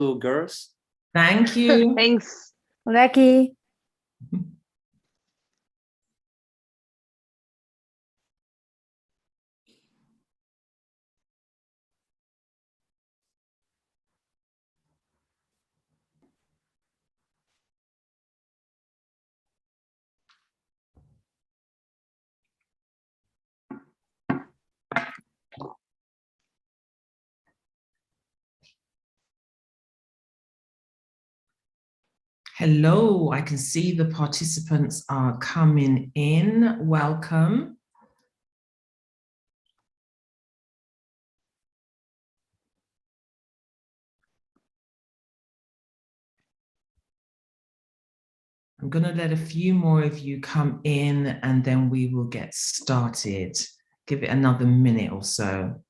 girls. Thank you. Thanks. Lucky. Hello, I can see the participants are coming in. Welcome. I'm going to let a few more of you come in and then we will get started. Give it another minute or so.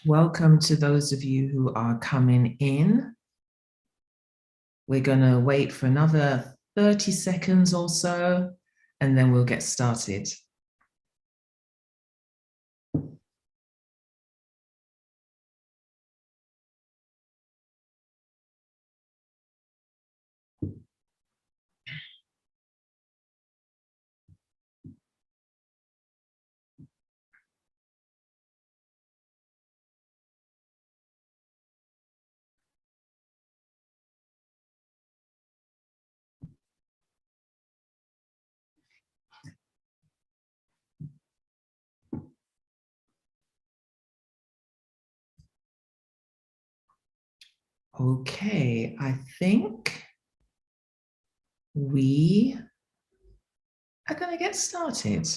Welcome to those of you who are coming in. We're going to wait for another 30 seconds or so, and then we'll get started. Okay, I think we are going to get started.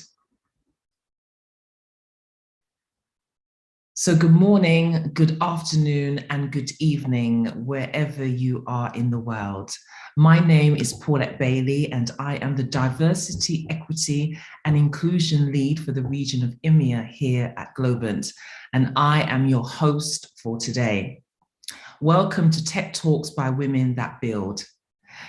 So good morning, good afternoon, and good evening, wherever you are in the world. My name is Paulette Bailey, and I am the Diversity, Equity, and Inclusion Lead for the region of EMEA here at Globant, and I am your host for today. Welcome to Tech Talks by Women That Build.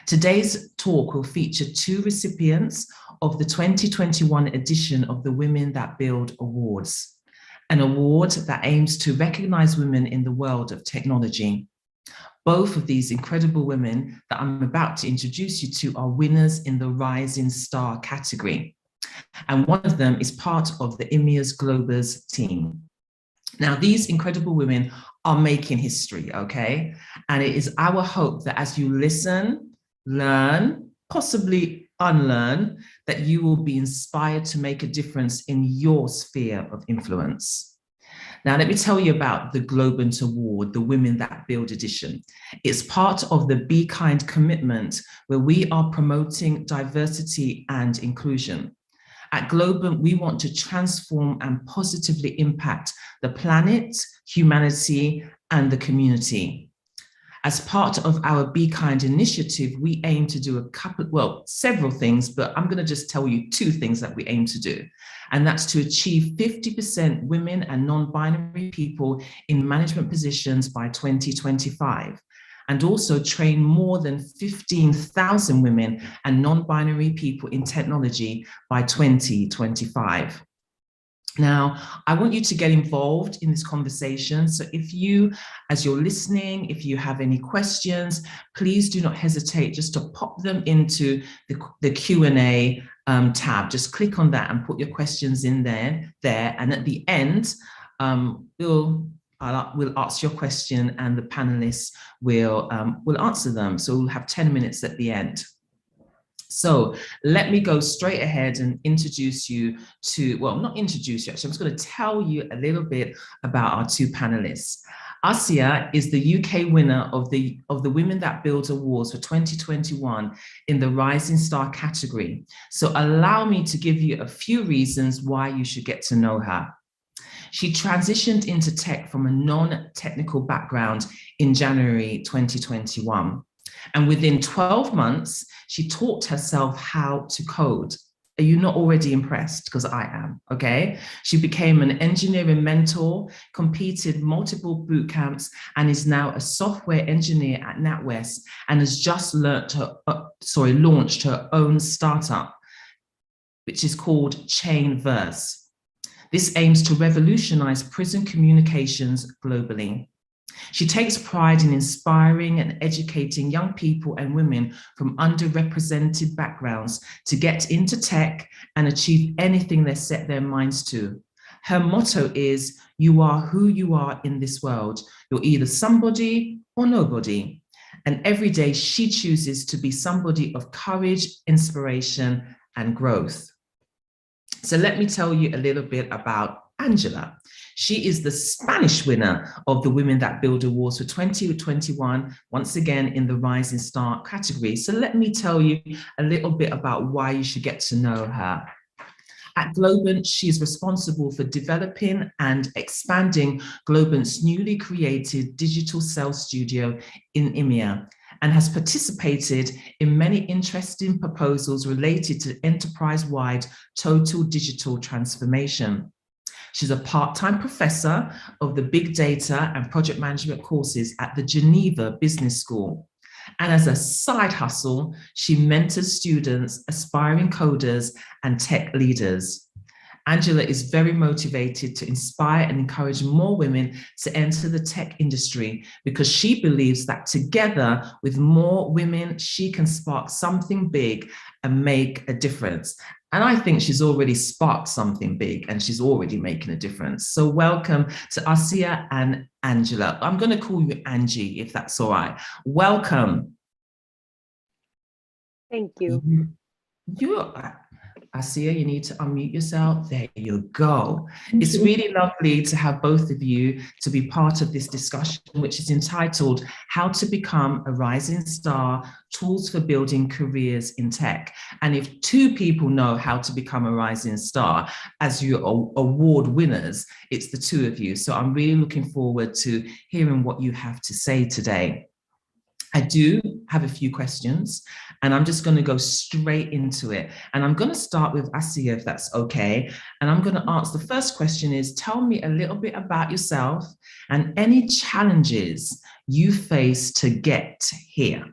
Today's talk will feature two recipients of the 2021 edition of the Women That Build Awards, an award that aims to recognize women in the world of technology. Both of these incredible women that I'm about to introduce you to are winners in the Rising Star category. And one of them is part of the EMEA's Globers team. Now, these incredible women are making history, okay? And it is our hope that as you listen, learn, possibly unlearn, that you will be inspired to make a difference in your sphere of influence. Now, let me tell you about the Globant Award, the Women That Build edition. It's part of the Be Kind commitment, where we are promoting diversity and inclusion. At Globant, we want to transform and positively impact the planet, humanity, and the community. As part of our Be Kind initiative, we aim to do several things, but I'm going to just tell you two things that we aim to do. And that's to achieve 50% women and non-binary people in management positions by 2025. And also train more than 15,000 women and non-binary people in technology by 2025. Now, I want you to get involved in this conversation. So if you, as you're listening, if you have any questions, please do not hesitate just to pop them into the Q&A tab. Just click on that and put your questions in there. And at the end, we'll ask your question and the panelists will answer them. So we'll have 10 minutes at the end. So let me go straight ahead and introduce you to, well, not introduce you, actually, I'm just going to tell you a little bit about our two panelists. Asia is the UK winner of the Women That Build Awards for 2021 in the Rising Star category. So allow me to give you a few reasons why you should get to know her. She transitioned into tech from a non-technical background in January 2021. And within 12 months, she taught herself how to code. Are you not already impressed? Because I am, okay? She became an engineering mentor, competed multiple boot camps, and is now a software engineer at NatWest and has just launched her own startup, which is called Chainverse. This aims to revolutionize prison communications globally. She takes pride in inspiring and educating young people and women from underrepresented backgrounds to get into tech and achieve anything they set their minds to. Her motto is, "You are who you are in this world. You're either somebody or nobody." And every day she chooses to be somebody of courage, inspiration, and growth. So let me tell you a little bit about Angela. She is the Spanish winner of the Women That Build Awards for 2021, once again in the Rising Star category. So let me tell you a little bit about why you should get to know her. At Globant, she is responsible for developing and expanding Globant's newly created digital sales studio in EMEA, and has participated in many interesting proposals related to enterprise-wide total digital transformation. She's a part-time professor of the big data and project management courses at the Geneva Business School. And as a side hustle, she mentors students, aspiring coders, and tech leaders. Angela is very motivated to inspire and encourage more women to enter the tech industry because she believes that together with more women, she can spark something big and make a difference. And I think she's already sparked something big and she's already making a difference. So welcome to Asia and Angela. I'm going to call you Angie, if that's all right. Welcome. Thank you. Asia, you need to unmute yourself. There you go. It's really lovely to have both of you to be part of this discussion, which is entitled How to Become a Rising Star, Tools for Building Careers in Tech. And if two people know how to become a rising star as your award winners, it's the two of you. So I'm really looking forward to hearing what you have to say today. I do have a few questions and I'm just going to go straight into it. And I'm going to start with Asia, if that's okay. And I'm going to ask the first question is, tell me a little bit about yourself and any challenges you face to get here.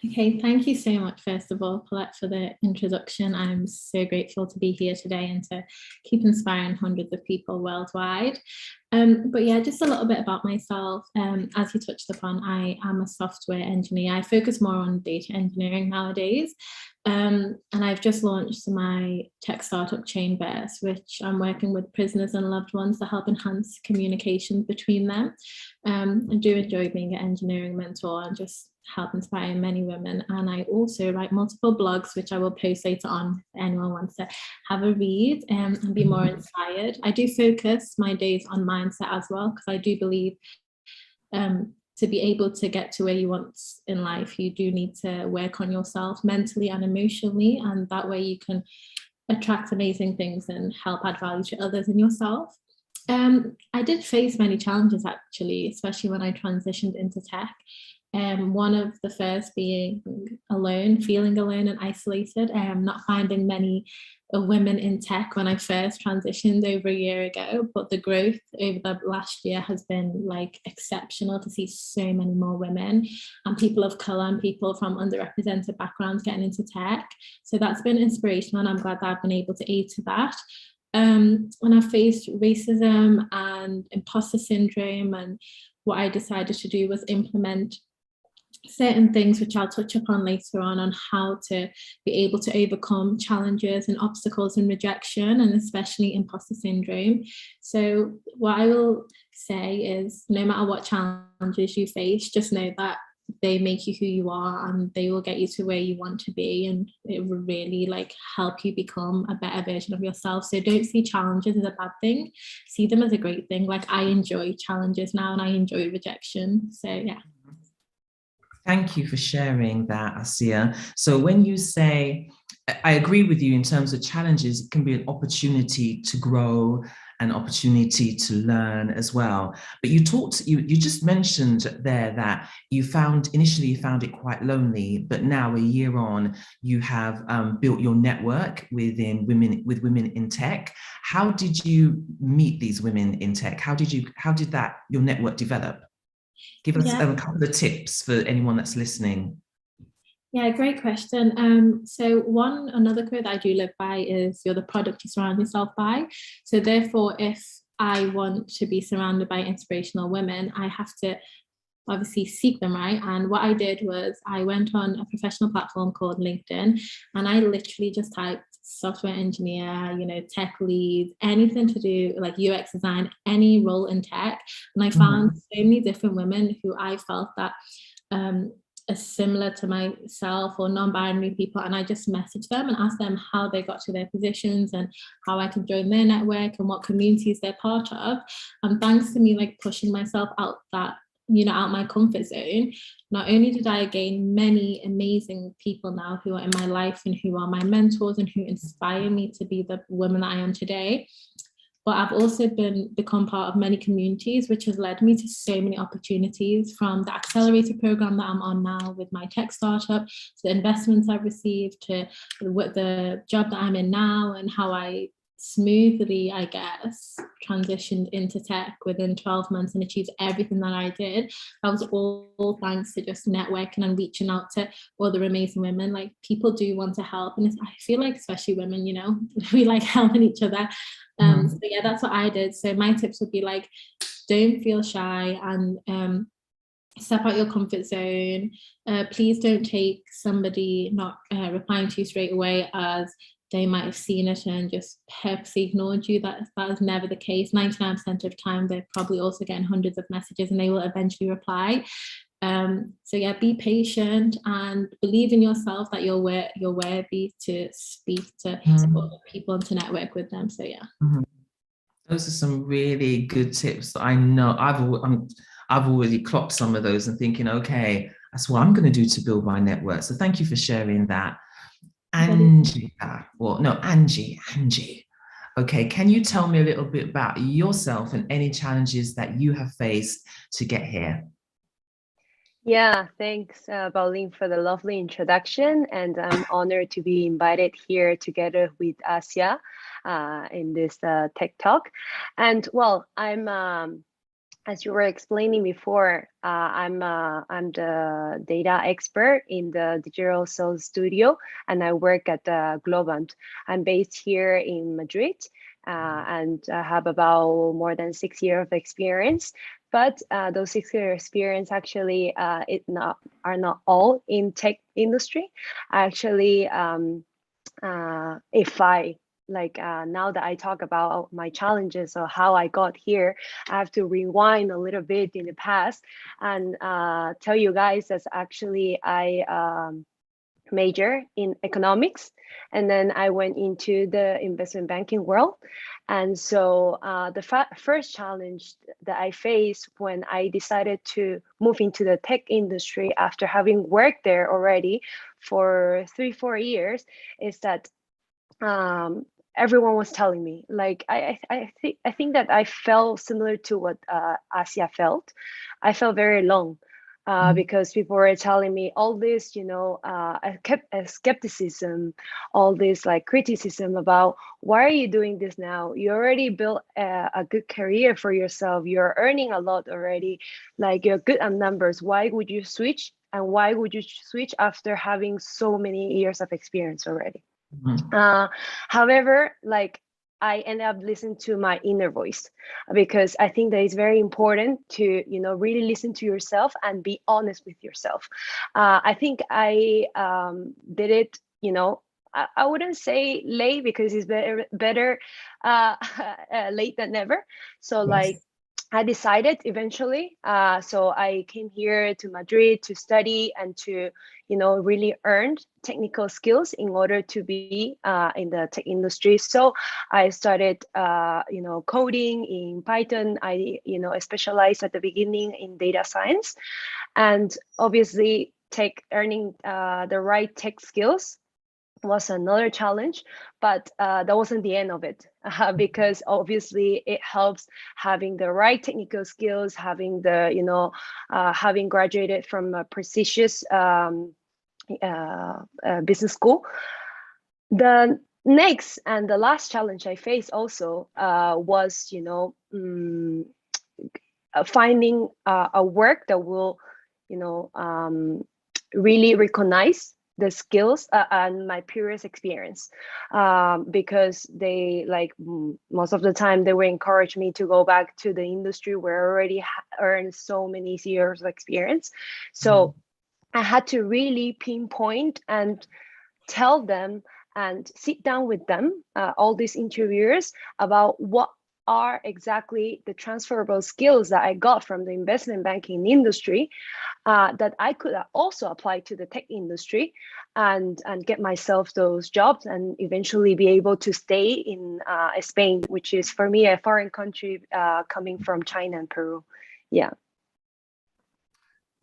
Okay, thank you so much, first of all, Paulette, for the introduction. I'm so grateful to be here today and to keep inspiring hundreds of people worldwide. But yeah, just a little bit about myself. As you touched upon, I am a software engineer. I focus more on data engineering nowadays. And I've just launched my tech startup Chainverse, which I'm working with prisoners and loved ones to help enhance communication between them. I do enjoy being an engineering mentor and just help inspire many women. And I also write multiple blogs, which I will post later on if anyone wants to have a read and be more inspired. I do focus my days on mindset as well, because I do believe to be able to get to where you want in life, you do need to work on yourself mentally and emotionally, and that way you can attract amazing things and help add value to others and yourself. I did face many challenges actually, especially when I transitioned into tech. One of the first being alone, feeling alone and isolated, not finding many women in tech when I first transitioned over a year ago, but the growth over the last year has been like exceptional to see so many more women and people of color and people from underrepresented backgrounds getting into tech. So that's been inspirational and I'm glad that I've been able to aid to that. When I faced racism and imposter syndrome, and what I decided to do was implement certain things which I'll touch upon later on how to be able to overcome challenges and obstacles and rejection, and especially imposter syndrome. So what I will say is, no matter what challenges you face, just know that they make you who you are, and they will get you to where you want to be, and it will really like help you become a better version of yourself. So don't see challenges as a bad thing, see them as a great thing. Like I enjoy challenges now, and I enjoy rejection. So yeah. Thank you for sharing that, Asia. So when you say, I agree with you in terms of challenges, it can be an opportunity to grow, an opportunity to learn as well. But you just mentioned there that initially you found it quite lonely, but now a year on, you have built your network with women in tech. How did you meet these women in tech? How did your network develop? Give us Yeah. a couple of tips for anyone that's listening. Yeah, great question. So another quote that I do live by is you're the product you surround yourself by. So therefore, if I want to be surrounded by inspirational women, I have to obviously seek them, right? And what I did was I went on a professional platform called LinkedIn, and I literally just typed software engineer, tech lead, anything to do like UX design, any role in tech. And I found so many different women who I felt that are similar to myself or non-binary people, and I just messaged them and asked them how they got to their positions and how I can join their network and what communities they're part of. And thanks to me like pushing myself out out my comfort zone, not only did I gain many amazing people now who are in my life and who are my mentors and who inspire me to be the woman that I am today, but I've also become part of many communities, which has led me to so many opportunities, from the accelerator program that I'm on now with my tech startup, to the investments I've received, to the job that I'm in now, and how I smoothly, I guess, transitioned into tech within 12 months and achieved everything that I did. That was all thanks to just networking and reaching out to other amazing women. Like, people do want to help, and I feel like especially women, we like helping each other. So yeah, that's what I did. So my tips would be like, don't feel shy, and step out your comfort zone. Please don't take somebody not replying to you straight away as they might have seen it and just purposely ignored you. That is never the case. 99% of the time, they're probably also getting hundreds of messages and they will eventually reply. So yeah, be patient and believe in yourself that you're worthy to speak to other people and to network with them. So yeah. Those are some really good tips that I know I've already clocked some of those and thinking, okay, that's what I'm going to do to build my network. So thank you for sharing that. Angie. Okay, can you tell me a little bit about yourself and any challenges that you have faced to get here? Yeah, thanks, Pauline, for the lovely introduction. And I'm honored to be invited here together with Asia in this Tech Talk. And well, I'm, as you were explaining before, I'm the data expert in the Digital Sales Studio, and I work at Globant. I'm based here in Madrid. And I have about more than 6 years of experience. But those 6 years experience actually are not all in tech industry. Actually, if I now that I talk about my challenges or how I got here, I have to rewind a little bit in the past and tell you guys that actually I major in economics, and then I went into the investment banking world. And so the first challenge that I faced when I decided to move into the tech industry after having worked there already for 3-4 years is that everyone was telling me, like, I think that I felt similar to what Asia felt. I felt very alone. Because people were telling me all this, a skepticism, all this like criticism about why are you doing this now? You already built a good career for yourself. You're earning a lot already. Like, you're good at numbers. Why would you switch? And why would you switch after having so many years of experience already? However, like, I ended up listening to my inner voice, because I think that it's very important to, really listen to yourself and be honest with yourself. I think I did it, I wouldn't say late, because it's better late than never. So yes. Like, I decided eventually. So I came here to Madrid to study and to, really earn technical skills in order to be in the tech industry. So I started, coding in Python. I specialized at the beginning in data science, and obviously earning the right tech skills was another challenge, but that wasn't the end of it, because obviously it helps having the right technical skills, having graduated from a prestigious business school. The next and the last challenge I faced also was, finding a work that will, really recognize the skills and my previous experience, because they most of the time they will encourage me to go back to the industry where I already earned so many years of experience. So I had to really pinpoint and tell them and sit down with them, all these interviewers, about what are exactly the transferable skills that I got from the investment banking industry, that I could also apply to the tech industry, and get myself those jobs and eventually be able to stay in Spain, which is for me a foreign country, coming from China and Peru. Yeah.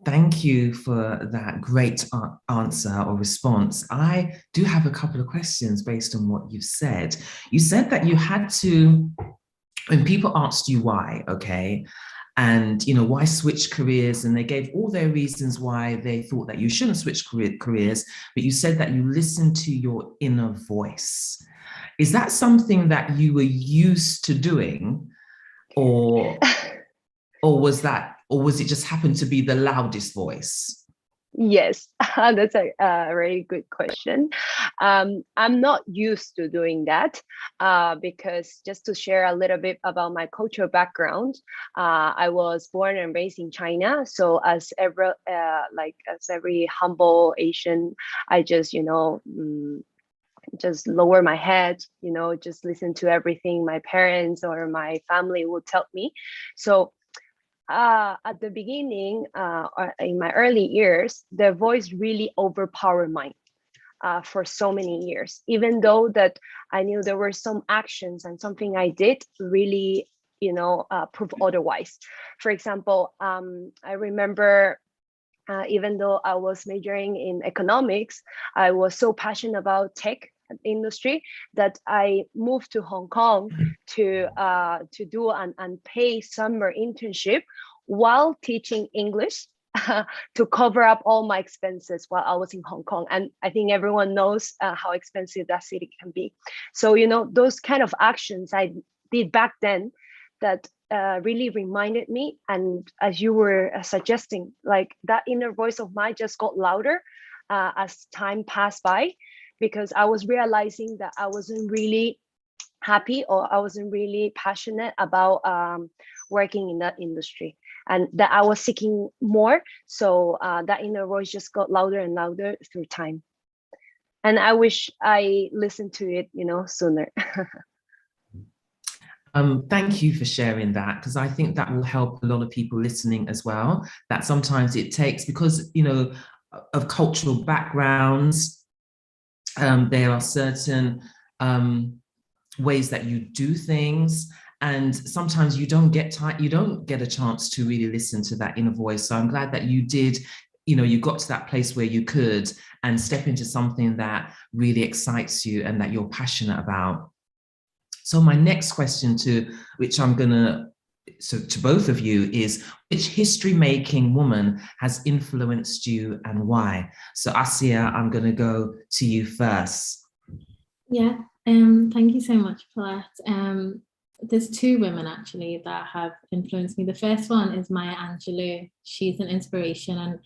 Thank you for that great answer or response. I do have a couple of questions based on what you've said. You said that you had to, when people asked you why, okay, and why switch careers, and they gave all their reasons why they thought that you shouldn't switch careers, but you said that you listened to your inner voice. Is that something that you were used to doing, or was it just happened to be the loudest voice? Yes, that's a very good question. I'm not used to doing that, because just to share a little bit about my cultural background, I was born and raised in China. So as every humble Asian, I just just lower my head, just listen to everything my parents or my family would tell me. So at the beginning, or in my early years, the voice really overpowered mine, for so many years, even though that I knew there were some actions and something I did really, prove otherwise. For example, I remember, even though I was majoring in economics, I was so passionate about tech industry that I moved to Hong Kong to do an unpaid summer internship while teaching English, to cover up all my expenses while I was in Hong Kong. And I think everyone knows how expensive that city can be. So, those kind of actions I did back then that really reminded me. And as you were suggesting, like that inner voice of mine just got louder as time passed by, because I was realizing that I wasn't really happy, or I wasn't really passionate about working in that industry, and that I was seeking more. So that inner voice just got louder and louder through time. And I wish I listened to it, sooner. Thank you for sharing that, because I think that will help a lot of people listening as well. That sometimes it takes, because of cultural backgrounds, there are certain ways that you do things, and sometimes you don't get a chance to really listen to that inner voice. So I'm glad that you did. You got to that place where you could and step into something that really excites you and that you're passionate about. So my next question to both of you is, which history-making woman has influenced you and why? So Asia, I'm going to go to you first. Yeah, thank you so much, Paulette. There's two women actually that have influenced me. The first one is Maya Angelou. She's an inspiration, and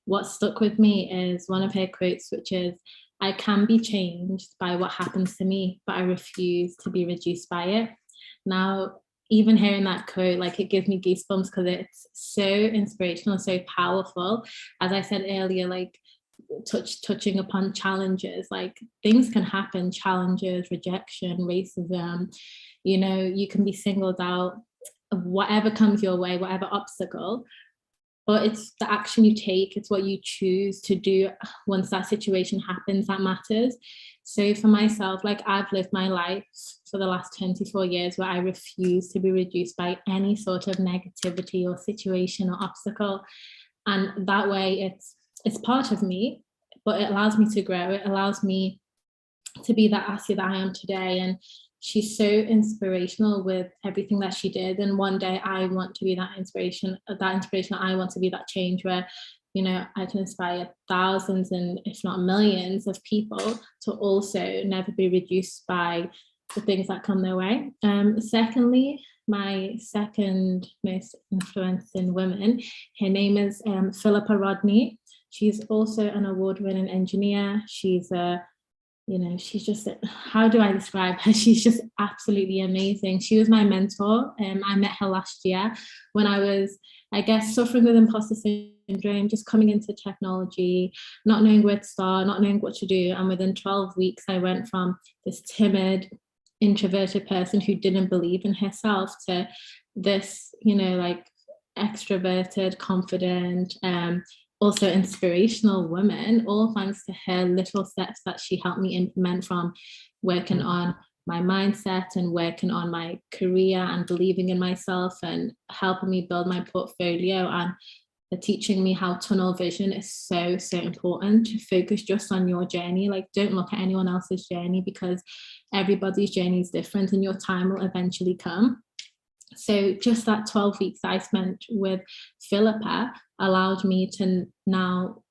what stuck with me is one of her quotes, which is, "I can be changed by what happens to me, but I refuse to be reduced by it." Now, even hearing that quote, it gives me goosebumps, because it's so inspirational, so powerful. As I said earlier, touching upon challenges, things can happen, challenges, rejection, racism, you can be singled out, whatever comes your way, whatever obstacle, but it's the action you take, it's what you choose to do once that situation happens that matters. So for myself, like, I've lived my life for the last 24 years where I refuse to be reduced by any sort of negativity or situation or obstacle. And that way it's part of me, but it allows me to grow. It allows me to be that Asia that I am today. And she's so inspirational with everything that she did. And one day I want to be that inspiration. I want to be that change where, you know, I can inspire thousands and if not millions of people to also never be reduced by the things that come their way. Secondly, my second most influencing woman, her name is Philippa Rodney. She's also an award-winning engineer. She's a she's just, how do I describe her? She's just absolutely amazing. She was my mentor. I met her last year when I was, I guess, suffering with imposter syndrome, just coming into technology, not knowing where to start, not knowing what to do. And within 12 weeks, I went from this timid, introverted person who didn't believe in herself to this, like, extroverted, confident, also inspirational woman, all thanks to her little steps that she helped me implement, from working on my mindset and working on my career and believing in myself and helping me build my portfolio, and teaching me how tunnel vision is so important, to focus just on your journey. Like, don't look at anyone else's journey, because everybody's journey is different and your time will eventually come. So just that 12 weeks I spent with Philippa allowed me to now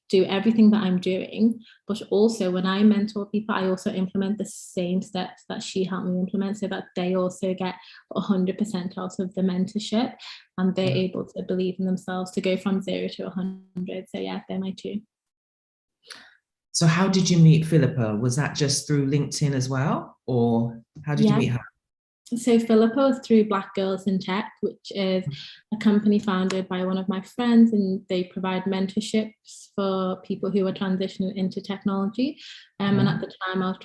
do everything that I'm doing, but also when I mentor people, I also implement the same steps that she helped me implement, so that they also get 100% out of the mentorship and they're able to believe in themselves to go from 0 to 100. So yeah, they're my two. So how did you meet Philippa? Was that just through LinkedIn as well? Or how did you meet her? So Philippa was through Black Girls in Tech, which is a company founded by one of my friends, and they provide mentorships for people who are transitioning into technology. And at the time I was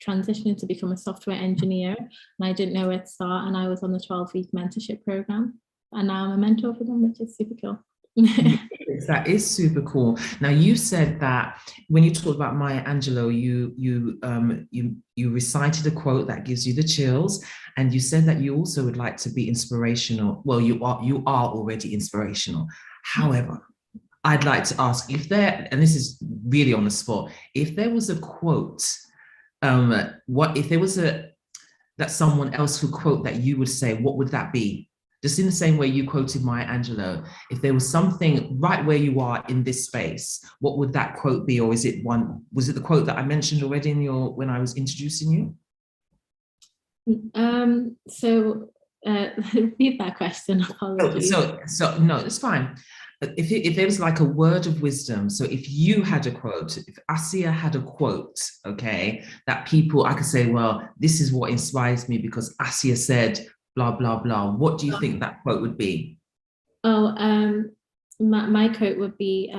transitioning to become a software engineer, and I didn't know where to start, and I was on the 12-week mentorship program, and now I'm a mentor for them, which is super cool. That is super cool. Now, you said that when you talked about Maya Angelou, you recited a quote that gives you the chills, and you said that you also would like to be inspirational. Well, you are already inspirational. However, I'd like to ask if there, and this is really on the spot, if there was a quote, what if there was that someone else who quote that you would say, what would that be? Just in the same way you quoted Maya Angelou, if there was something right where you are in this space, what would that quote be? Or was it the quote that I mentioned already when I was introducing you? So repeat that question, apologies. So no, it's fine. If there was like a word of wisdom, so if you had a quote, if Asia had a quote, okay, that I could say, well, this is what inspires me because Asia said, blah, blah, blah. What do you think that quote would be? My quote would be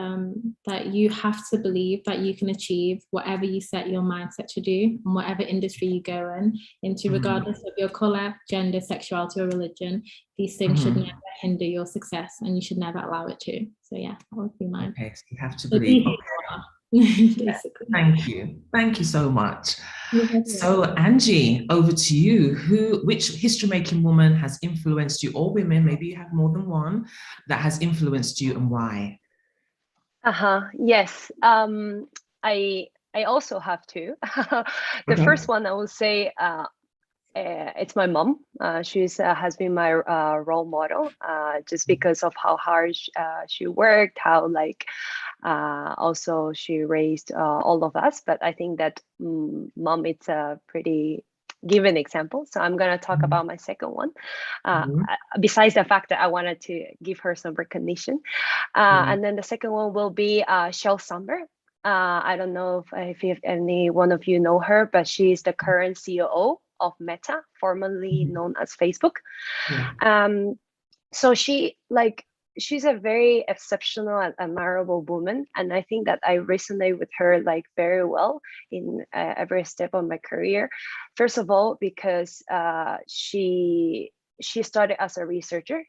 that you have to believe that you can achieve whatever you set your mindset to do, and whatever industry you go into, regardless of your color, gender, sexuality, or religion. These things should never hinder your success, and you should never allow it to. So yeah, that would be mine. Okay, so you have to believe. Basically. Thank you so much. So Angie, over to you. Which history-making woman has influenced you, or women, maybe you have more than one, that has influenced you, and why? Yes. I also have two. The first one I will say, it's my mom. She's has been my role model, just because of how hard she worked, how also she raised all of us. But I think that mom, it's a pretty given example. So I'm going to talk about my second one, besides the fact that I wanted to give her some recognition. And then the second one will be Sheryl Sandberg. I don't know if any one of you know her, but she's the current COO of Meta, formerly known as Facebook. So she's a very exceptional and admirable woman, and I think that I resonate with her very well in every step of my career. First of all, because she she started as a researcher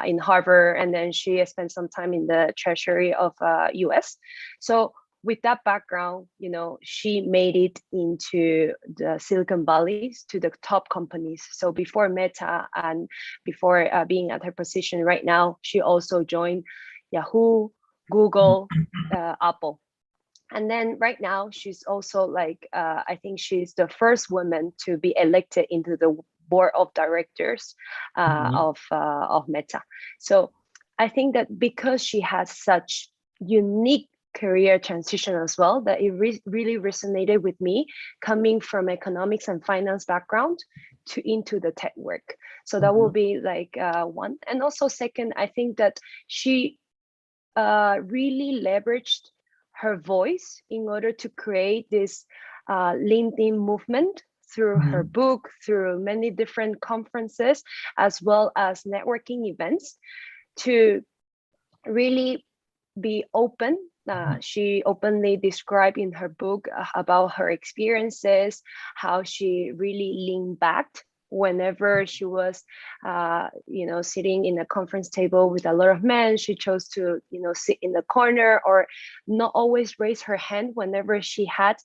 in Harvard, and then she spent some time in the Treasury of US. So with that background, she made it into the Silicon Valleys, to the top companies. So before Meta and before being at her position right now, she also joined Yahoo, Google, Apple. And then right now, she's also like, I think she's the first woman to be elected into the board of directors of Meta. So I think that because she has such unique career transition as well, that it really resonated with me, coming from economics and finance background into the tech work. So that will be like one. And also second, I think that she really leveraged her voice in order to create this LinkedIn movement through her book, through many different conferences, as well as networking events, to really be open. She openly described in her book about her experiences, how she really leaned back whenever she was sitting in a conference table with a lot of men. She chose to sit in the corner, or not always raise her hand whenever she had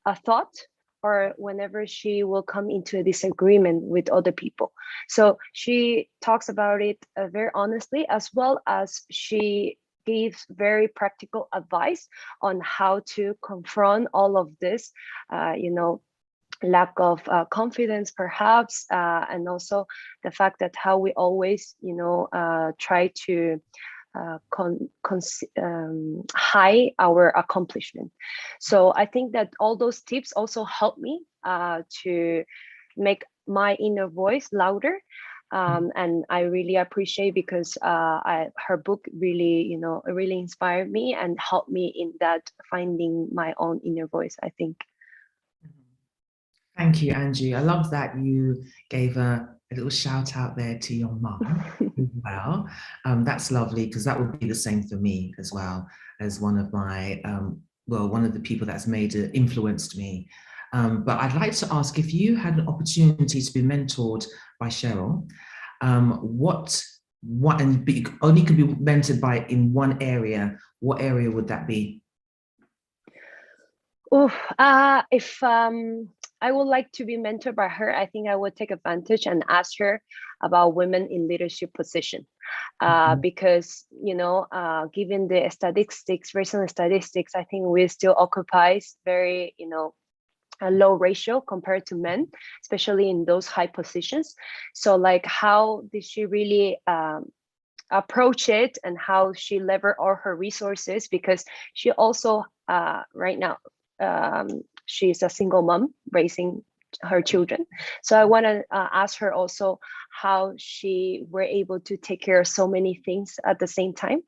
a thought, or whenever she will come into a disagreement with other people. So she talks about it very honestly, as well as she gives very practical advice on how to confront all of this, lack of confidence, perhaps, and also the fact that how we always, try to hide our accomplishment. So I think that all those tips also help me to make my inner voice louder. And I really appreciate, because her book really, really inspired me and helped me in that finding my own inner voice, I think. Thank you, Angie. I love that you gave a little shout out there to your mom as well. That's lovely, because that would be the same for me as well, as one of my, one of the people that's influenced me. But I'd like to ask, if you had an opportunity to be mentored by Cheryl, but you only could be mentored by in one area, what area would that be? If I would like to be mentored by her, I think I would take advantage and ask her about women in leadership position, because given the statistics, recent statistics, I think we still occupies very a low ratio compared to men, especially in those high positions. So like, how did she really approach it, and how she lever all her resources, because she also right now she's a single mom raising her children. So I want to ask her also how she were able to take care of so many things at the same time,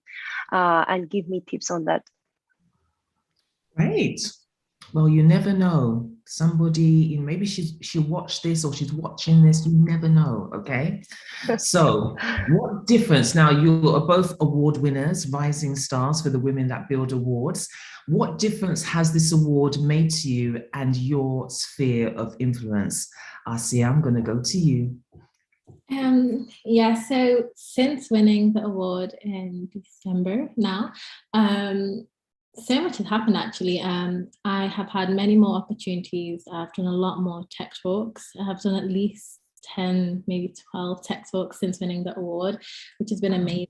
and give me tips on that. Great. Well, you never know. Somebody, maybe she watched this, or she's watching this. You never know. Okay. So, what difference? Now, you are both award winners, rising stars for the Women That Build Awards. What difference has this award made to you and your sphere of influence? Asia, I'm going to go to you. So since winning the award in December now, so much has happened actually. I have had many more opportunities. I've done a lot more tech talks. I have done at least 10, maybe 12 tech talks since winning the award, which has been amazing.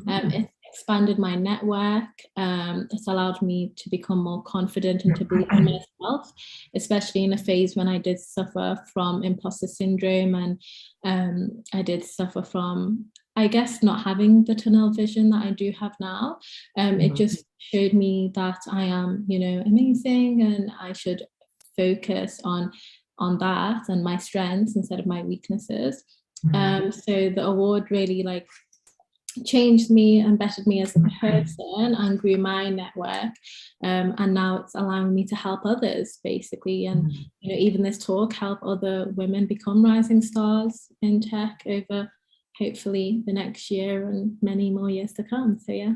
It's expanded my network. It's allowed me to become more confident and to believe in myself, especially in a phase when I did suffer from imposter syndrome, and I did suffer from, I guess, not having the tunnel vision that I do have now. It just showed me that I am, amazing, and I should focus on that and my strengths instead of my weaknesses. So the award really changed me and bettered me as a person and grew my network, and now it's allowing me to help others basically, and even this talk help other women become rising stars in tech over hopefully the next year and many more years to come. So yeah.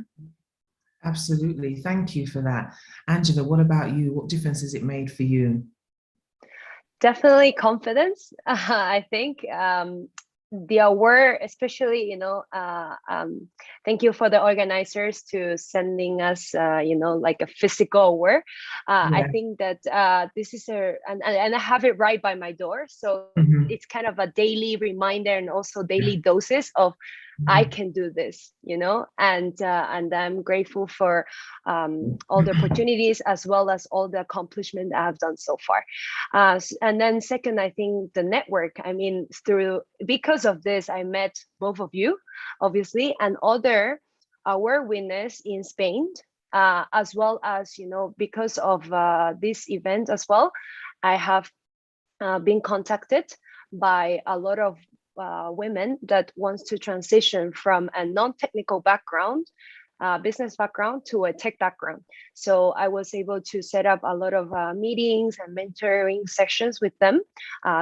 Absolutely. Thank you for that. Angela, what about you? What difference has it made for you? Definitely confidence. I think the award, especially, thank you for the organizers to sending us, like a physical award. I think that this is and I have it right by my door. So it's kind of a daily reminder and also daily doses of I can do this, and I'm grateful for all the opportunities as well as all the accomplishment I've done so far. And then second, I think the network. I mean, because of this, I met both of you, obviously, and other award winners in Spain, as well as, because of this event as well, I have been contacted by a lot of women that wants to transition from a non-technical background, business background, to a tech background. So I was able to set up a lot of meetings and mentoring sessions with them.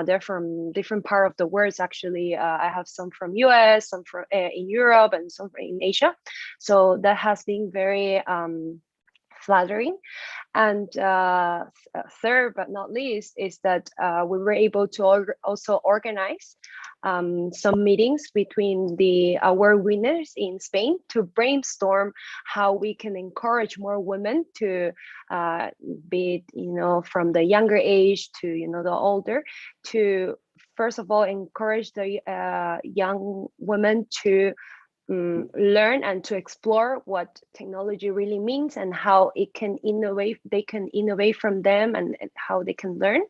They're from different part of the world. Actually, I have some from US, some from in Europe, and some in Asia. So that has been very flattering. And third but not least is that we were able to also organize some meetings between the award winners in Spain to brainstorm how we can encourage more women to be it, from the younger age to, the older, to first of all encourage the young women to learn and to explore what technology really means and how it can innovate. They can innovate from them, and how they can learn,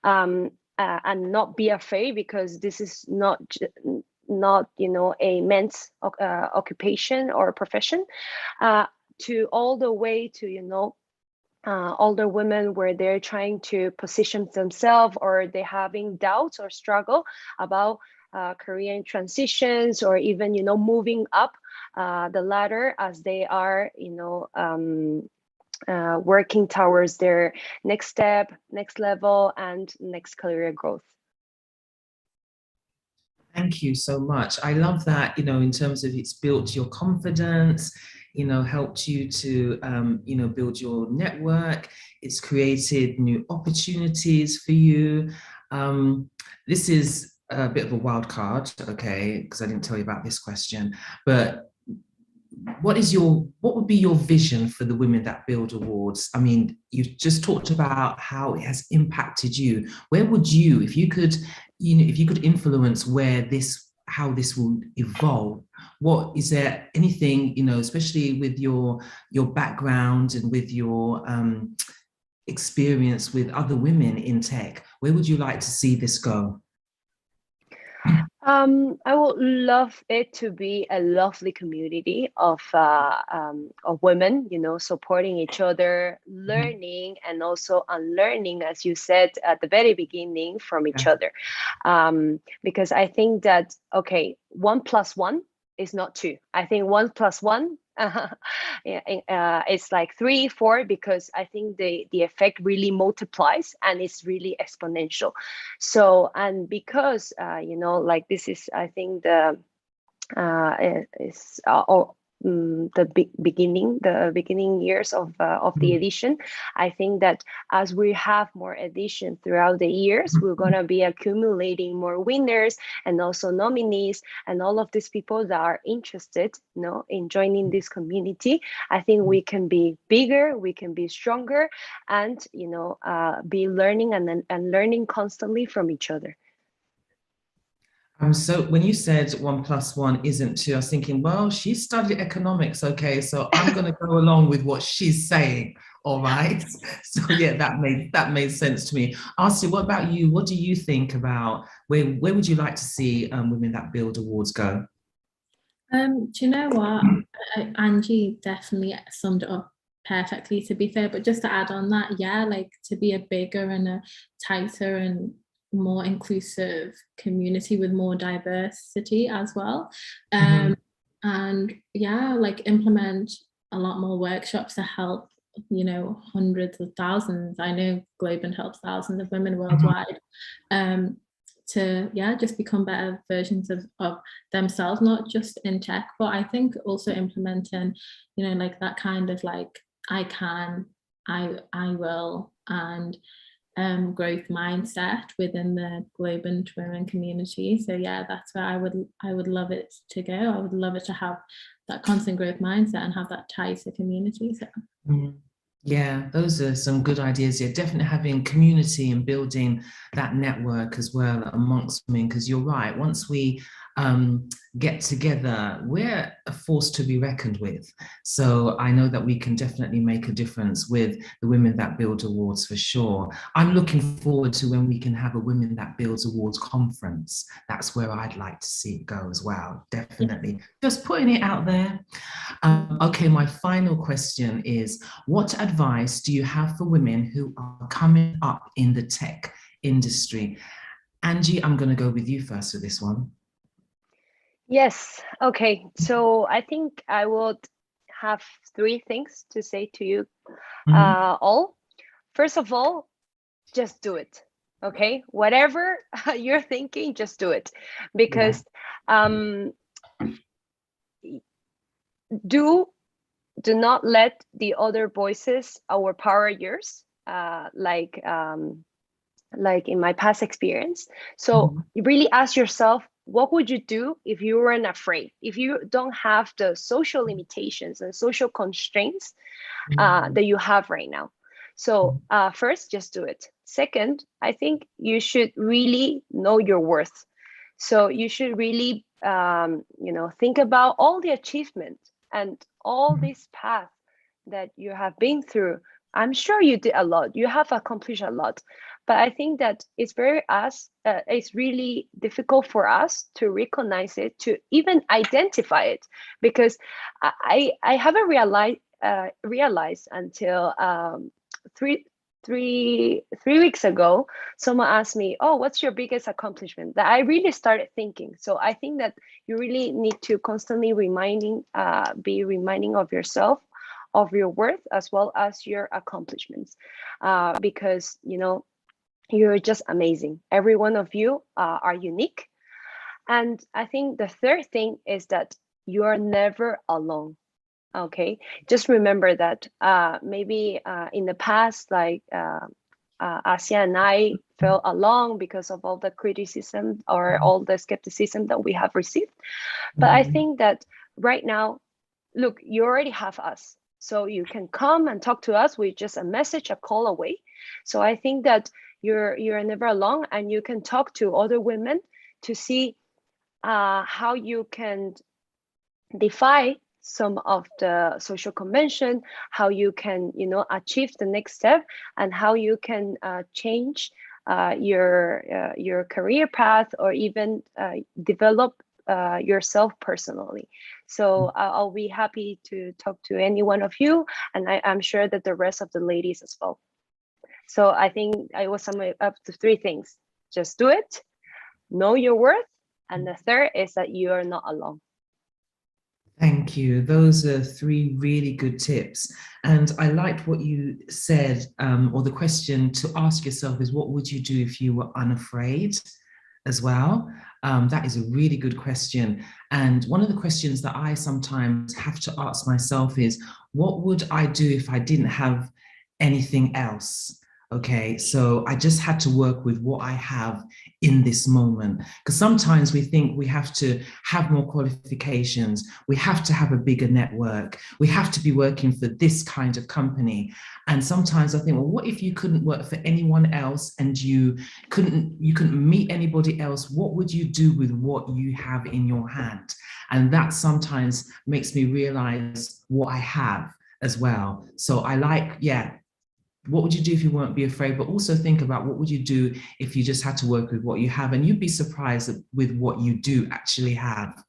and not be afraid, because this is not a men's occupation or profession, to all the way to older women where they're trying to position themselves, or they're having doubts or struggle about career transitions, or even moving up the ladder as they are working towards their next step, next level, and next career growth. Thank you so much. I love that, in terms of it's built your confidence, helped you to, build your network. It's created new opportunities for you. This is a bit of a wild card, okay, because I didn't tell you about this question, but what would be your vision for the Women That Build Awards? I mean, you've just talked about how it has impacted you. Where would you, if you could influence how this will evolve, is there anything, especially with your background and with your experience with other women in tech, where would you like to see this go? I would love it to be a lovely community of women, supporting each other, learning, and also unlearning, as you said at the very beginning, from each other. Because I think that, okay, 1 + 1 is not 2. I think 1 + 1 it's like 3, 4, because I think the effect really multiplies and it's really exponential. So, and because like this is, I think the beginning years of the edition. I think that as we have more edition throughout the years, we're going to be accumulating more winners and also nominees, and all of these people that are interested in joining this community. I think we can be bigger, we can be stronger, and be learning and learning constantly from each other. So when you said 1 + 1 isn't 2, I was thinking, well, she studied economics, okay, so I'm going to go along with what she's saying, all right? So yeah, that made sense to me. Arcia, what about you? What do you think about where would you like to see Women That Build Awards go? Do you know what? Angie definitely summed it up perfectly, to be fair, but just to add on that, yeah, like to be a bigger and a tighter and more inclusive community with more diversity as well. And yeah, like implement a lot more workshops to help hundreds of thousands. I know Globant helps thousands of women worldwide to just become better versions of themselves, not just in tech, but I think also implementing like that kind of like I can, I will, and growth mindset within the Globant women community. So yeah, that's where I would love it to go. I would love it to have that constant growth mindset and have that tie to community. So. Yeah, those are some good ideas. Yeah, definitely having community and building that network as well amongst women, because you're right, once we get together, we're a force to be reckoned with. So I know that we can definitely make a difference with the Women That Build Awards for sure. I'm looking forward to when we can have a Women That Builds Awards conference. That's where I'd like to see it go as well, definitely. Yeah. Just putting it out there. Okay, my final question is, what advice do you have for women who are coming up in the tech industry? Angie, I'm going to go with you first for this one. Yes. Okay. So I think I would have 3 things to say to you all. First of all, just do it. Okay. Whatever you're thinking, just do it. Because do not let the other voices overpower yours, like in my past experience. So you really ask yourself, what would you do if you weren't afraid? If you don't have the social limitations and social constraints that you have right now. So first, just do it. Second, I think you should really know your worth. So you should really, think about all the achievements and all this path that you have been through. I'm sure you did a lot. You have accomplished a lot. But I think that it's it's really difficult for us to recognize it, to even identify it, because I haven't realized until 3 weeks ago, someone asked me, "Oh, what's your biggest accomplishment?" That I really started thinking. So I think that you really need to constantly be reminding of yourself, of your worth, as well as your accomplishments, because you're just amazing. Every one of you are unique. And I think the third thing is that you are never alone. Okay, just remember that maybe in the past, like Asia and I felt alone because of all the criticism or all the skepticism that we have received. But I think that right now, look, you already have us. So you can come and talk to us with just a message, a call away. So I think that you're never alone, and you can talk to other women to see how you can defy some of the social convention, how you can achieve the next step, and how you can change your career path, or even develop yourself personally. So I'll be happy to talk to any one of you, and I'm sure that the rest of the ladies as well. So I think I will sum it up to 3 things. Just do it, know your worth, and the third is that you are not alone. Thank you. Those are 3 really good tips. And I liked what you said, or the question to ask yourself is, what would you do if you were unafraid as well? That is a really good question. And one of the questions that I sometimes have to ask myself is, what would I do if I didn't have anything else? Okay, so I just had to work with what I have in this moment. Because sometimes we think we have to have more qualifications, we have to have a bigger network, we have to be working for this kind of company. And sometimes I think, well, what if you couldn't work for anyone else and you couldn't meet anybody else? What would you do with what you have in your hand? And that sometimes makes me realize what I have as well. So I like, what would you do if you weren't be afraid? But also think about, what would you do if you just had to work with what you have? And you'd be surprised with what you do actually have.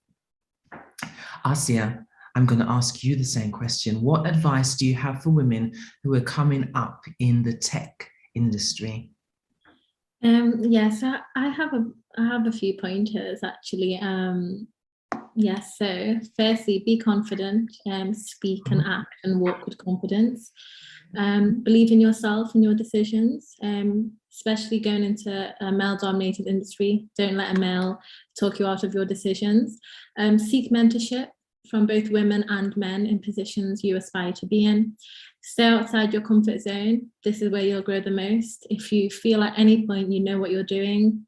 Asia, I'm going to ask you the same question. What advice do you have for women who are coming up in the tech industry? So I have a few pointers actually. Yes, so firstly, be confident, speak and act and walk with confidence. Believe in yourself and your decisions, especially going into a male-dominated industry. Don't let a male talk you out of your decisions. Seek mentorship from both women and men in positions you aspire to be in. Stay outside your comfort zone. This is where you'll grow the most. If you feel at any point you know what you're doing,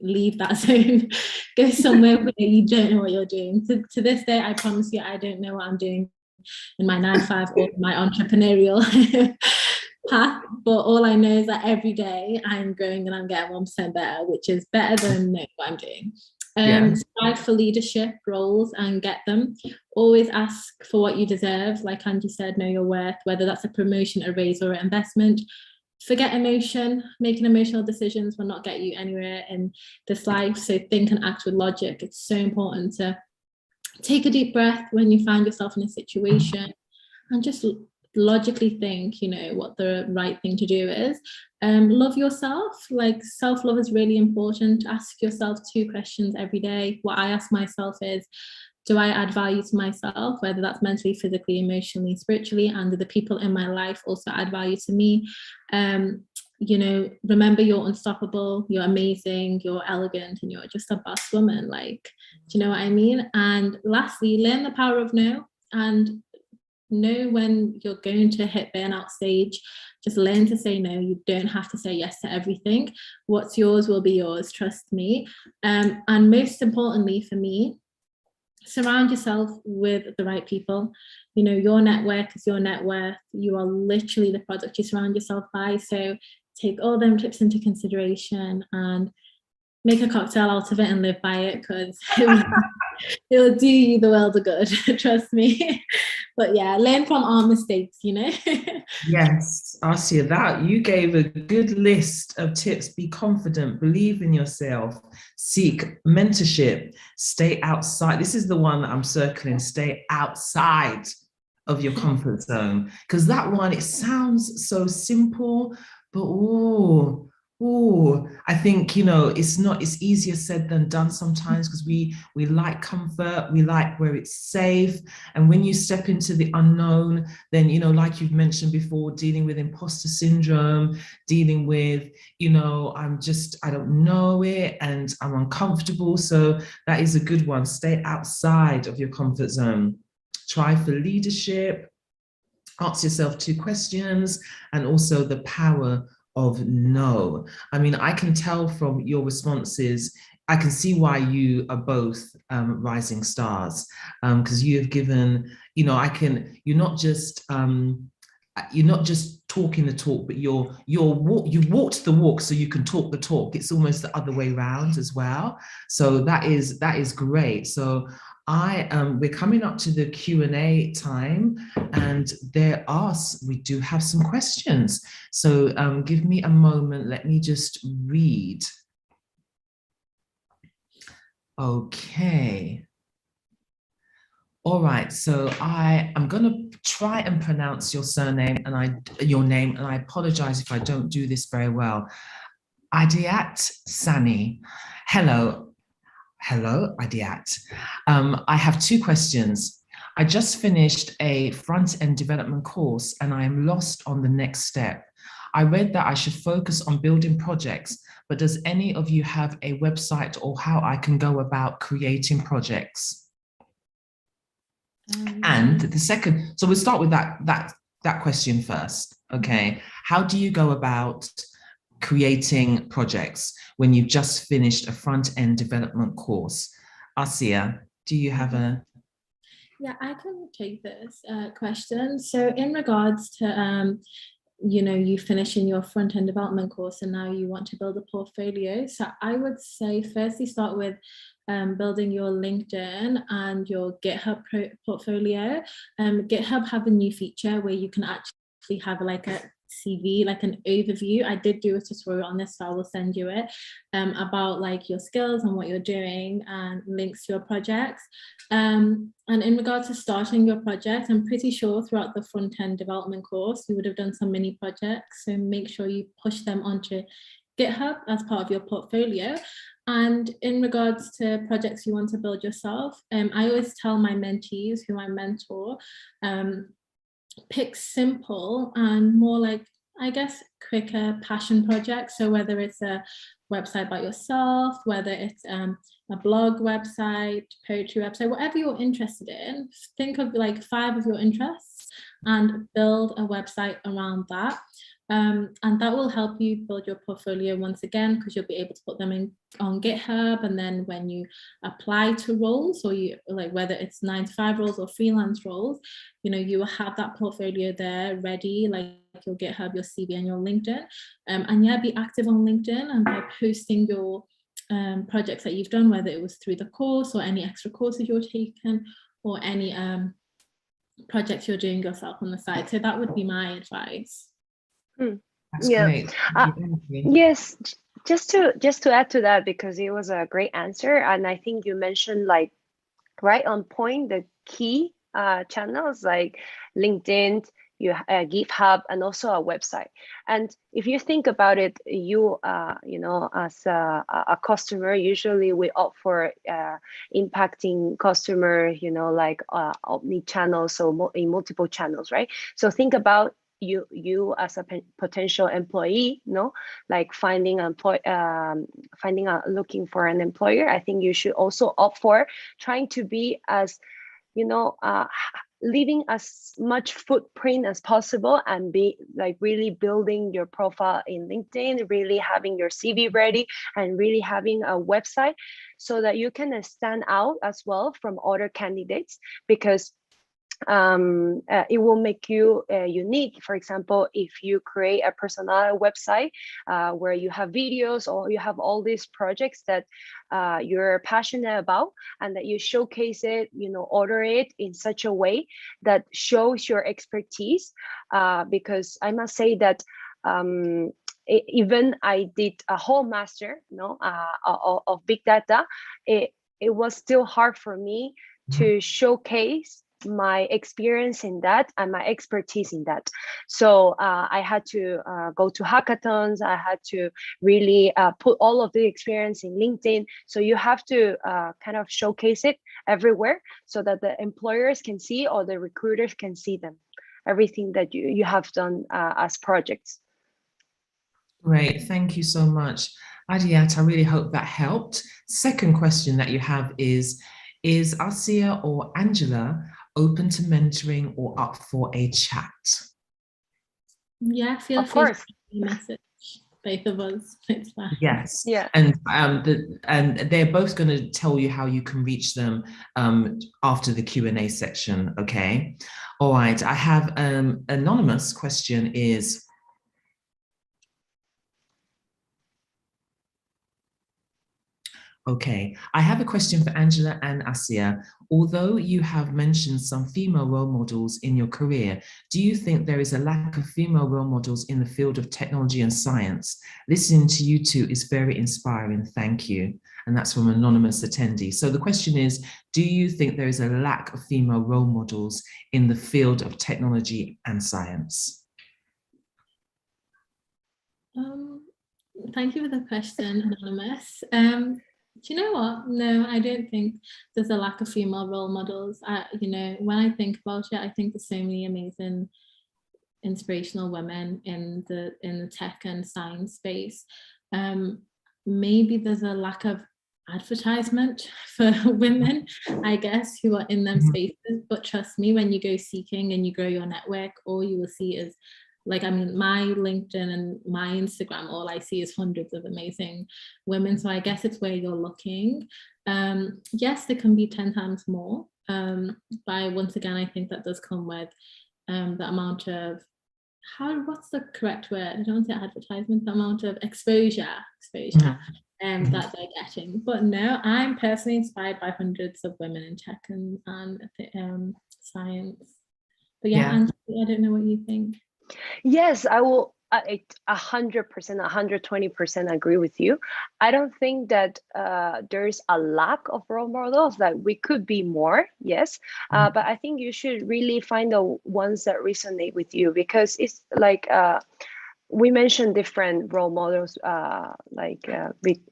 leave that zone. Go somewhere where you don't know what you're doing. To this day, I promise you, I don't know what I'm doing in my 9-to-5 or my entrepreneurial path, but all I know is that every day I'm growing and I'm getting 1% better, which is better than knowing what I'm doing. Strive for leadership roles and get them. Always ask for what you deserve. Like Angie said, know your worth, whether that's a promotion, a raise, or an investment. Forget emotion. Making emotional decisions will not get you anywhere in this life. So think and act with logic. It's so important to take a deep breath when you find yourself in a situation and just logically think, you know, what the right thing to do is. Love yourself. Like, self-love is really important. Ask yourself 2 questions every day. What I ask myself is, do I add value to myself, whether that's mentally, physically, emotionally, spiritually, and do the people in my life also add value to me? You know, remember, you're unstoppable, you're amazing, you're elegant, and you're just a boss woman. Like, do you know what I mean? And lastly, learn the power of no, and know when you're going to hit burnout stage. Just learn to say no. You don't have to say yes to everything. What's yours will be yours, trust me. And most importantly for me, surround yourself with the right people. You know, your network is your net worth. You are literally the product you surround yourself by. So take all them tips into consideration and make a cocktail out of it and live by it, because it'll do you the world of good. Trust me. But yeah, learn from our mistakes, you know. Yes, Asia, that you gave a good list of tips. Be confident, believe in yourself, seek mentorship, stay outside. This is the one that I'm circling, stay outside of your comfort zone. Because that one, it sounds so simple, but I think, you know, it's easier said than done sometimes, because we like comfort, we like where it's safe. And when you step into the unknown, then, you know, like you've mentioned before, dealing with imposter syndrome, dealing with, you know, I don't know it and I'm uncomfortable. So that is a good one. Stay outside of your comfort zone. Try for leadership. Ask yourself 2 questions, and also the power of no. I mean, I can tell from your responses, I can see why you are both rising stars, because you have given, you know, you're not just talking the talk, but you walked the walk so you can talk the talk. It's almost the other way around as well. So that is great. So we're coming up to the Q&A time, and we do have some questions. So give me a moment. Let me just read. Okay. All right. So I'm going to try and pronounce your surname your name, and I apologize if I don't do this very well. Adiat Sani. Hello, Adiat. I have 2 questions. I just finished a front-end development course and I am lost on the next step. I read that I should focus on building projects, but does any of you have a website or how I can go about creating projects? And the second, so we'll start with that question first. Okay, how do you go about creating projects when you've just finished a front-end development course? Asia, do you have a... Yeah, I can take this question. So in regards to, you know, you finishing your front-end development course and now you want to build a portfolio. So I would say firstly start with building your LinkedIn and your GitHub portfolio. GitHub have a new feature where you can actually have like a CV, like an overview. I did do a tutorial on this, so I will send you it, about like your skills and what you're doing and links to your projects. And in regards to starting your project, I'm pretty sure throughout the front-end development course, you would have done some mini projects. So make sure you push them onto GitHub as part of your portfolio. And in regards to projects you want to build yourself, I always tell my mentees who I mentor, pick simple and more like, I guess, quicker passion projects. So whether it's a website about yourself, whether it's a blog website, poetry website, whatever you're interested in, think of like 5 of your interests and build a website around that. And that will help you build your portfolio once again, because you'll be able to put them in on GitHub. And then when you apply to roles, or you like, whether it's 9-to-5 roles or freelance roles, you know, you will have that portfolio there ready, like your GitHub, your CV, and your LinkedIn. And yeah, be active on LinkedIn, and by posting your projects that you've done, whether it was through the course or any extra courses you're taking, or any projects you're doing yourself on the side. So that would be my advice. That's Yeah. great. Thank you. Yes, just to add to that, because it was a great answer, and I think you mentioned like right on point the key channels like LinkedIn, GitHub, and also a website. And if you think about it, you know, as a customer, usually we opt for impacting customer, you know, like omni channels, so in multiple channels, right? So think about you as a potential employee, no, like looking for an employer. I think you should also opt for trying to be as, you know, leaving as much footprint as possible, and be like really building your profile in LinkedIn, really having your CV ready, and really having a website, so that you can stand out as well from other candidates, because it will make you unique. For example, if you create a personal website where you have videos, or you have all these projects that you're passionate about, and that you showcase it, you know, order it in such a way that shows your expertise, because I must say that even I did a whole master, you know, of big data, it was still hard for me to showcase my experience in that and my expertise in that. So I had to go to hackathons. I had to really put all of the experience in LinkedIn. So you have to kind of showcase it everywhere, so that the employers can see, or the recruiters can see them, everything that you have done as projects. Great, thank you so much, Adiat. I really hope that helped. Second question that you have is Asia or Angela open to mentoring or up for a chat? Yeah, feel free to send me a message, both of us. It's fine. Yes. Yeah. And they're both going to tell you how you can reach them after the Q&A section. Okay. All right. I have anonymous question is, okay, I have a question for Angela and Asia. Although you have mentioned some female role models in your career, do you think there is a lack of female role models in the field of technology and science? Listening to you two is very inspiring. Thank you. And that's from an anonymous attendee. So the question is, do you think there is a lack of female role models in the field of technology and science? Thank you for the question, anonymous. Do you know what? No, I don't think there's a lack of female role models. You know, when I think about it, I think there's so many amazing, inspirational women in the tech and science space. Maybe there's a lack of advertisement for women, I guess, who are in them spaces. But trust me, when you go seeking and you grow your network, all you will see is, like, I mean, my LinkedIn and my Instagram, all I see is hundreds of amazing women. So I guess it's where you're looking. Yes, there can be 10 times more. But once again, I think that does come with the amount of, what's the correct word? I don't say advertisement, the amount of exposure that they're getting. But no, I'm personally inspired by hundreds of women in tech and science. But yeah, Angela, I don't know what you think. Yes, I will 100%, 120% agree with you. I don't think that there's a lack of role models, that we could be more, yes. But I think you should really find the ones that resonate with you, because it's like, we mentioned different role models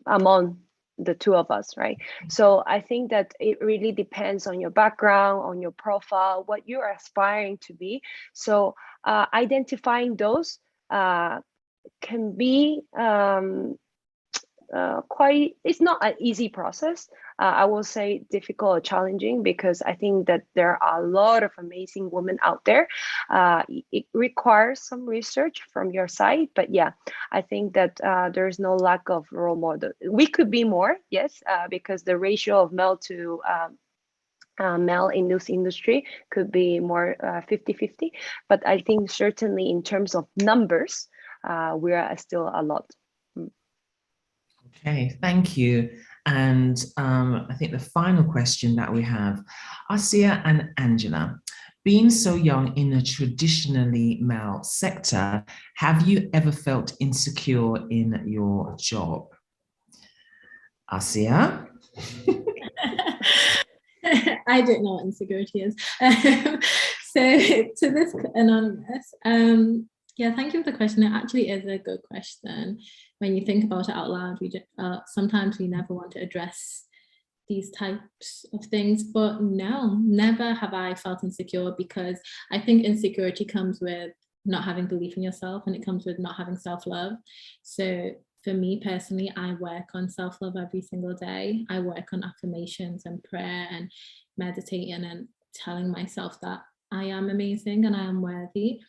among the two of us, right? So I think that it really depends on your background, on your profile, what you're aspiring to be. So identifying those can be it's not an easy process. I will say difficult or challenging, because I think that there are a lot of amazing women out there. It requires some research from your side, but yeah, I think that there's no lack of role model. We could be more, yes, because the ratio of male to male in this industry could be more 50-50, but I think certainly in terms of numbers, we are still a lot. Okay, thank you. And I think the final question that we have, Asia and Angela, being so young in a traditionally male sector, have you ever felt insecure in your job? Asia? I don't know what insecurity is. So to this anonymous, yeah, thank you for the question. It actually is a good question. When you think about it out loud, we just, sometimes we never want to address these types of things, but no, never have I felt insecure, because I think insecurity comes with not having belief in yourself, and it comes with not having self-love. So for me personally, I work on self-love every single day. I work on affirmations and prayer and meditating and telling myself that I am amazing and I am worthy.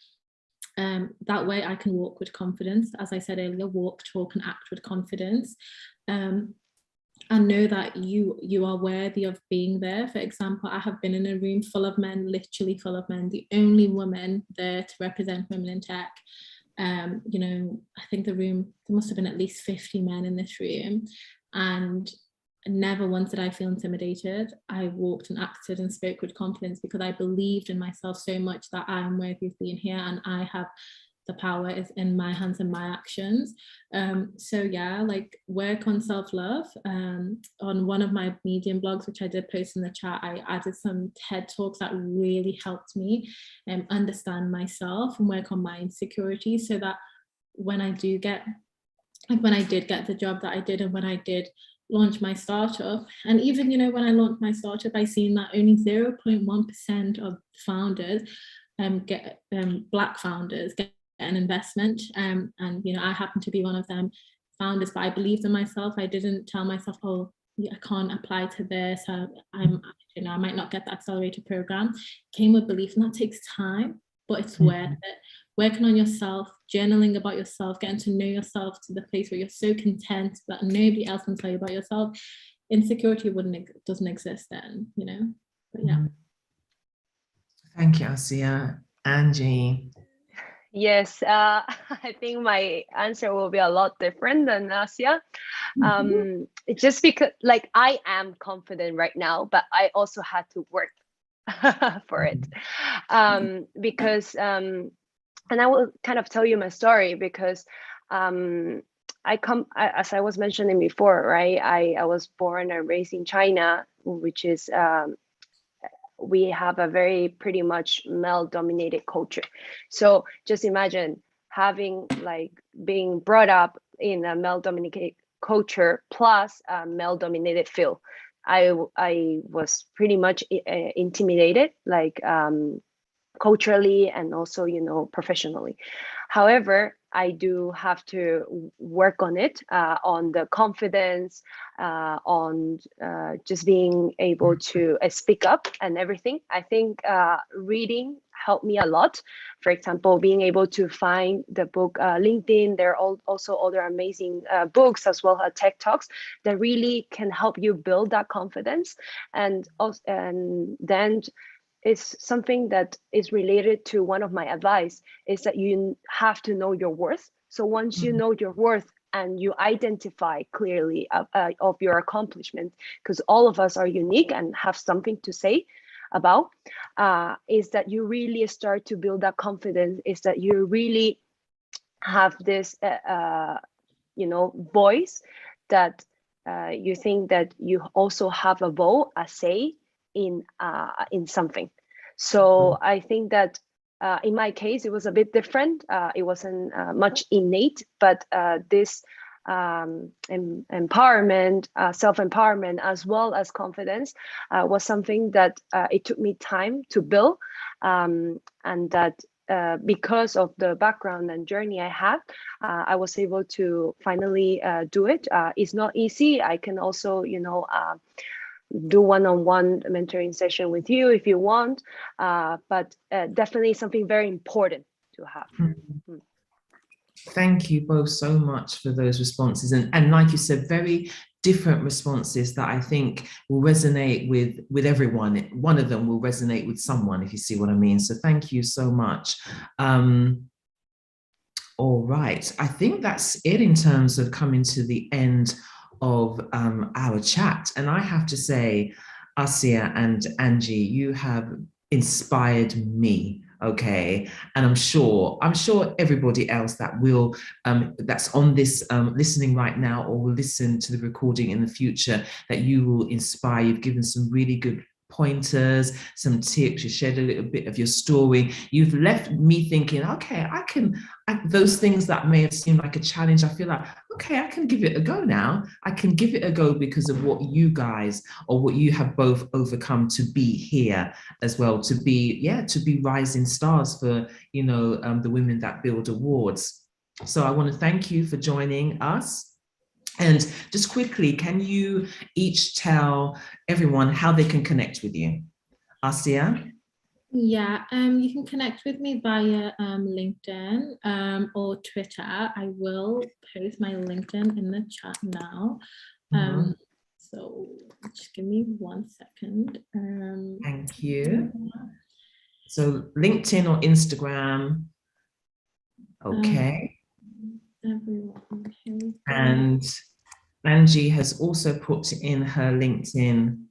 That way I can walk with confidence. As I said earlier, walk, talk, and act with confidence. And know that you are worthy of being there. For example, I have been in a room full of men, literally full of men, the only woman there to represent women in tech. You know, I think there must have been at least 50 men in this room, and never once did I feel intimidated. I walked and acted and spoke with confidence, because I believed in myself so much that I am worthy of being here, and I have the power is in my hands and my actions. So yeah, like work on self-love. On one of my Medium blogs, which I did post in the chat, I added some TED Talks that really helped me understand myself and work on my insecurities, so that when I do get, like when I did get the job that I did, and when I did launch my startup, and even, you know, when I launched my startup, I seen that only 0.1% of founders get Black founders get an investment, and you know, I happen to be one of them founders, but I believed in myself. I didn't tell myself, oh, I can't apply to this, I'm, you know, I might not get the accelerator program. Came with belief, and that takes time, but it's worth it. Working on yourself, journaling about yourself, getting to know yourself to the place where you're so content that nobody else can tell you about yourself. Insecurity doesn't exist then, you know. But yeah. Thank you, Asia. Angie. Yes, I think my answer will be a lot different than Asia. Just because, like, I am confident right now, but I also had to work for it. Because, and I will kind of tell you my story, because as I was mentioning before, right? I was born and raised in China, which is we have a very pretty much male dominated culture. So just imagine having, like, being brought up in a male dominated culture plus a male dominated field. I was pretty much intimidated, like culturally and also, you know, professionally. However, I do have to work on it, on the confidence, on just being able to speak up and everything. I think reading helped me a lot. For example, being able to find the book LinkedIn. There are also other amazing books, as well as tech talks, that really can help you build that confidence. And then is something that is related to one of my advice, is that you have to know your worth. So once you know your worth and you identify clearly of your accomplishment, because all of us are unique and have something to say about, is that you really start to build that confidence, is that you really have this you know, voice, that you think that you also have a vote, a say in something. So I think that in my case, it was a bit different. It wasn't much innate, but this empowerment, self-empowerment, as well as confidence, was something that it took me time to build, and that because of the background and journey I have, I was able to finally do it. It's not easy. I can also, do one-on-one mentoring session with you if you want, but definitely something very important to have. Mm. Thank you both so much for those responses. And like you said, very different responses that I think will resonate with everyone. One of them will resonate with someone, if you see what I mean. So thank you so much. All right, I think that's it in terms of coming to the end of our chat. And I have to say, Asia and Angie, you have inspired me. Okay, and I'm sure everybody else that will that's on this listening right now or will listen to the recording in the future, that you will inspire. You've given some really good pointers, some tips, you shared a little bit of your story. You've left me thinking, okay, those things that may have seemed like a challenge, I feel like, okay, I can give it a go now. I can give it a go because of what you guys, or what you have both overcome to be here as well, to be rising stars for, the Women That Build Awards. So I want to thank you for joining us. And just quickly, can you each tell everyone how they can connect with you? Asia? Yeah, you can connect with me via LinkedIn or Twitter. I will post my LinkedIn in the chat now. So just give me 1 second. Thank you. So LinkedIn or Instagram. Okay. Everyone. And Angie has also put in her LinkedIn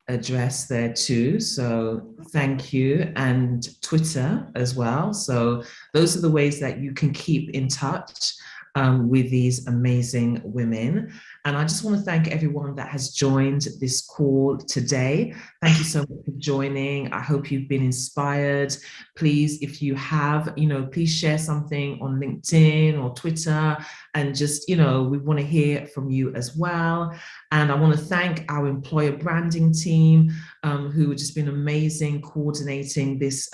address there too. So thank you. And Twitter as well. So those are the ways that you can keep in touch with these amazing women. And I just want to thank everyone that has joined this call today. Thank you so much for joining. I hope you've been inspired. Please, if you have, please share something on LinkedIn or Twitter, and just, we want to hear from you as well. And I want to thank our employer branding team, who have just been amazing coordinating this,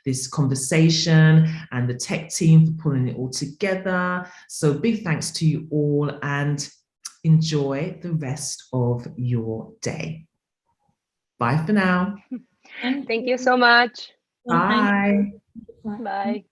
this conversation, and the tech team for pulling it all together. So big thanks to you all, and enjoy the rest of your day. Bye for now. Thank you so much. Bye. Bye.